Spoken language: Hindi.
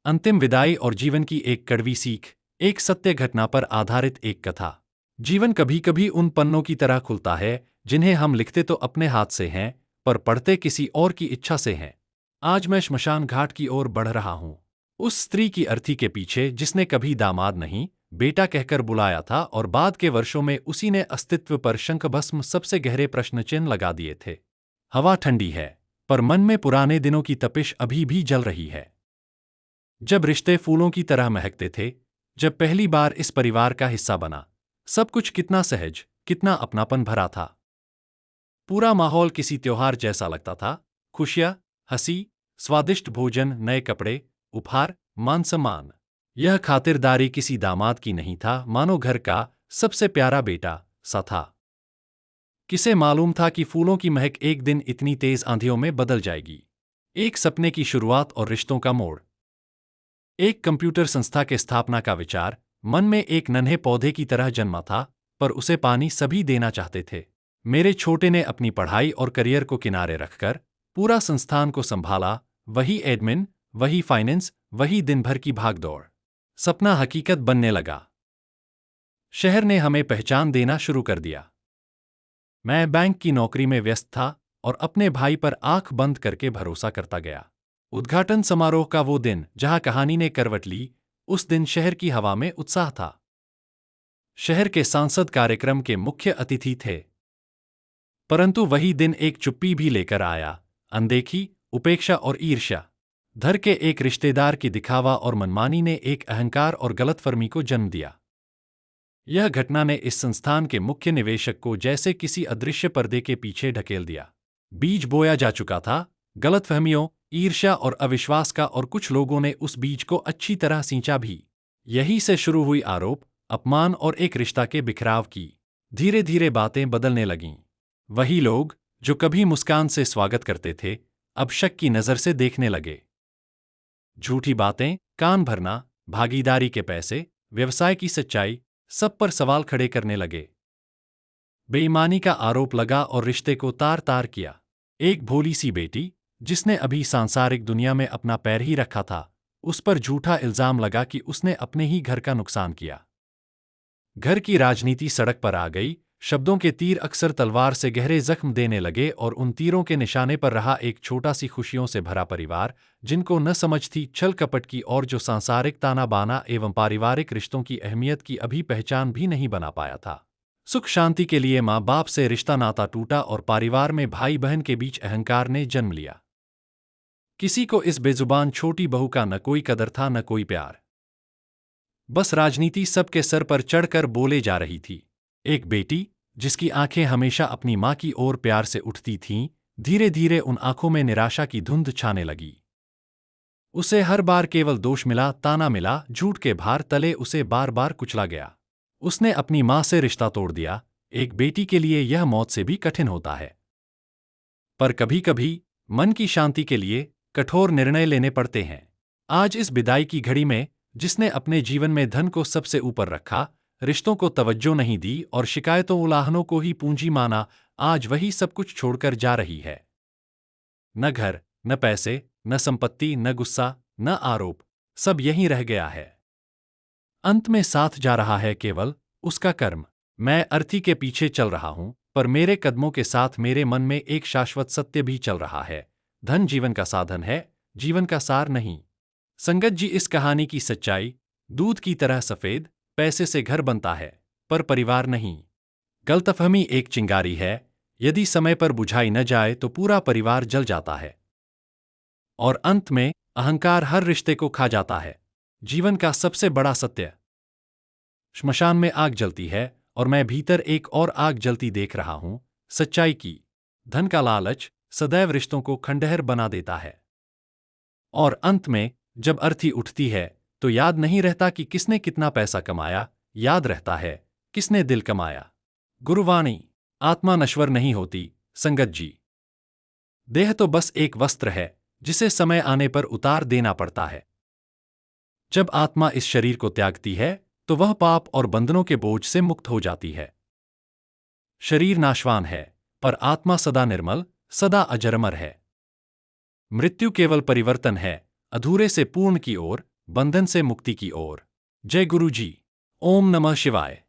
अंतिम विदाई और जीवन की एक कड़वी सीख। एक सत्य घटना पर आधारित एक कथा। जीवन कभी कभी उन पन्नों की तरह खुलता है जिन्हें हम लिखते तो अपने हाथ से हैं, पर पढ़ते किसी और की इच्छा से हैं। आज मैं श्मशान घाट की ओर बढ़ रहा हूं, उस स्त्री की अर्थी के पीछे जिसने कभी दामाद नहीं, बेटा कहकर बुलाया था और बाद के वर्षों में उसी ने अस्तित्व पर शंखभस्म सबसे गहरे प्रश्न चिन्ह लगा दिए थे। हवा ठंडी है, पर मन में पुराने दिनों की तपिश अभी भी जल रही है। जब रिश्ते फूलों की तरह महकते थे, जब पहली बार इस परिवार का हिस्सा बना, सब कुछ कितना सहज, कितना अपनापन भरा था। पूरा माहौल किसी त्योहार जैसा लगता था। खुशियां, हंसी, स्वादिष्ट भोजन, नए कपड़े, उपहार, मान सम्मान। यह खातिरदारी किसी दामाद की नहीं था, मानो घर का सबसे प्यारा बेटा सा था। किसे मालूम था कि फूलों की महक एक दिन इतनी तेज आंधियों में बदल जाएगी। एक सपने की शुरुआत और रिश्तों का मोड़। एक कंप्यूटर संस्था के स्थापना का विचार मन में एक नन्हे पौधे की तरह जन्मा था, पर उसे पानी सभी देना चाहते थे। मेरे छोटे ने अपनी पढ़ाई और करियर को किनारे रखकर पूरा संस्थान को संभाला। वही एडमिन, वही फाइनेंस, वही दिन भर की भागदौड़। सपना हकीकत बनने लगा। शहर ने हमें पहचान देना शुरू कर दिया। मैं बैंक की नौकरी में व्यस्त था और अपने भाई पर आंख बंद करके भरोसा करता गया। उद्घाटन समारोह का वो दिन जहां कहानी ने करवट ली, उस दिन शहर की हवा में उत्साह था। शहर के सांसद कार्यक्रम के मुख्य अतिथि थे। परंतु वही दिन एक चुप्पी भी लेकर आया, अनदेखी, उपेक्षा और ईर्ष्या। धर के एक रिश्तेदार की दिखावा और मनमानी ने एक अहंकार और गलतफहमी को जन्म दिया। यह घटना ने इस संस्थान के मुख्य निवेशक को जैसे किसी अदृश्य पर्दे के पीछे ढकेल दिया। बीज बोया जा चुका था, गलतफहमियों, ईर्ष्या और अविश्वास का, और कुछ लोगों ने उस बीज को अच्छी तरह सींचा भी। यहीं से शुरू हुई आरोप, अपमान और एक रिश्ता के बिखराव की। धीरे धीरे बातें बदलने लगीं। वही लोग जो कभी मुस्कान से स्वागत करते थे, अब शक की नजर से देखने लगे। झूठी बातें, कान भरना, भागीदारी के पैसे, व्यवसाय की सच्चाई, सब पर सवाल खड़े करने लगे। बेईमानी का आरोप लगा और रिश्ते को तार तार किया। एक भोली सी बेटी जिसने अभी सांसारिक दुनिया में अपना पैर ही रखा था, उस पर झूठा इल्जाम लगा कि उसने अपने ही घर का नुकसान किया। घर की राजनीति सड़क पर आ गई। शब्दों के तीर अक्सर तलवार से गहरे जख्म देने लगे, और उन तीरों के निशाने पर रहा एक छोटा सी खुशियों से भरा परिवार, जिनको न समझ थी छल कपट की, और जो सांसारिक ताना बाना एवं पारिवारिक रिश्तों की अहमियत की अभी पहचान भी नहीं बना पाया था। सुख शांति के लिए माँ बाप से रिश्ता नाता टूटा और परिवार में भाई बहन के बीच अहंकार ने जन्म लिया। किसी को इस बेजुबान छोटी बहू का न कोई कदर था, न कोई प्यार। बस राजनीति सबके सर पर चढ़कर बोले जा रही थी। एक बेटी जिसकी आंखें हमेशा अपनी मां की ओर प्यार से उठती थीं, धीरे धीरे उन आंखों में निराशा की धुंध छाने लगी। उसे हर बार केवल दोष मिला, ताना मिला, झूठ के भार तले उसे बार बार कुचला गया। उसने अपनी मां से रिश्ता तोड़ दिया। एक बेटी के लिए यह मौत से भी कठिन होता है। पर कभी कभी मन की शांति के लिए कठोर निर्णय लेने पड़ते हैं। आज इस विदाई की घड़ी में जिसने अपने जीवन में धन को सबसे ऊपर रखा, रिश्तों को तवज्जो नहीं दी और शिकायतों उलाहनों को ही पूंजी माना, आज वही सब कुछ छोड़कर जा रही है। न घर, न पैसे, न संपत्ति, न गुस्सा, न आरोप, सब यहीं रह गया है। अंत में साथ जा रहा है केवल उसका कर्म। मैं अर्थी के पीछे चल रहा हूं, पर मेरे कदमों के साथ मेरे मन में एक शाश्वत सत्य भी चल रहा है। धन जीवन का साधन है, जीवन का सार नहीं। संगत जी, इस कहानी की सच्चाई दूध की तरह सफेद। पैसे से घर बनता है, पर परिवार नहीं। गलतफहमी एक चिंगारी है, यदि समय पर बुझाई न जाए तो पूरा परिवार जल जाता है। और अंत में अहंकार हर रिश्ते को खा जाता है। जीवन का सबसे बड़ा सत्य। श्मशान में आग जलती है और मैं भीतर एक और आग जलती देख रहा हूं, सच्चाई की। धन का लालच सदैव रिश्तों को खंडहर बना देता है। और अंत में जब अर्थी उठती है तो याद नहीं रहता कि किसने कितना पैसा कमाया, याद रहता है किसने दिल कमाया। गुरुवाणी। आत्मा नश्वर नहीं होती संगत जी। देह तो बस एक वस्त्र है जिसे समय आने पर उतार देना पड़ता है। जब आत्मा इस शरीर को त्यागती है तो वह पाप और बंधनों के बोझ से मुक्त हो जाती है। शरीर नाशवान है, पर आत्मा सदा निर्मल, सदा अजरमर है। मृत्यु केवल परिवर्तन है, अधूरे से पूर्ण की ओर, बंधन से मुक्ति की ओर। जय गुरु जी। ओम नमः शिवाय।